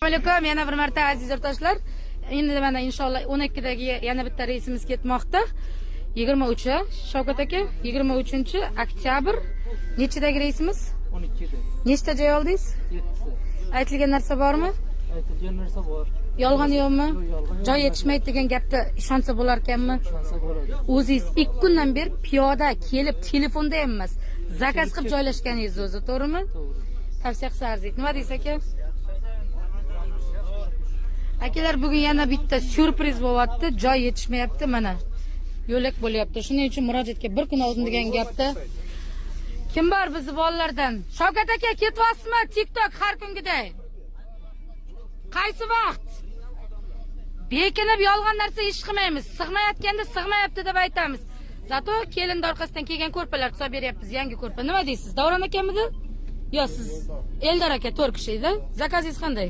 Assalomu alaykum, yana bir marta aziz yurtdoshlar. Endi mana inshaalloh 12dagi yana bitta reysimiz ketmoqda. 23 Shavkat aka, 23-oktyabr. Nechidagi reysimiz? 12da. Nechta joy oldingiz? 7. Aytilgan narsa bormi? Aytilgan narsa bor. Yolg'on yo'qmi? Yolg'on Joy yetishmaydi degan gapda ishonsa bo'lar ekanmi? Ishonsa bo'ladi. O'zingiz 2 kundan beri piyoda kelib, telefonda ham emas, zakaz qilib joylashganingiz o'zi, to'g'rimi? To'g'ri. Tavsiya qilsa arziydi. Nima deysiz aka? Akalar, bugun yana bitta syurpriz bo'lyapti. Joy yetishmayapti mana. Yo'lak bo'lyapti. Shuning uchun murojaatga bir kun oldin degan gapda. Kim bor bizni bolalardan? Shavkat aka, ketyapsizmi TikTok har kungiday? Qaysi vaqt? Bekinib yolg'on narsa ish qilmaymiz. Sig'mayotganda sig'mayapti deb aytamiz. Zato kelinni orqasidan kelgan ko'rpalar hisob beryapmiz, yangi ko'rpa. Nima deysiz? Davron akamidi? Yo, siz Eldor aka 4 kishi edi. Zakazingiz qanday?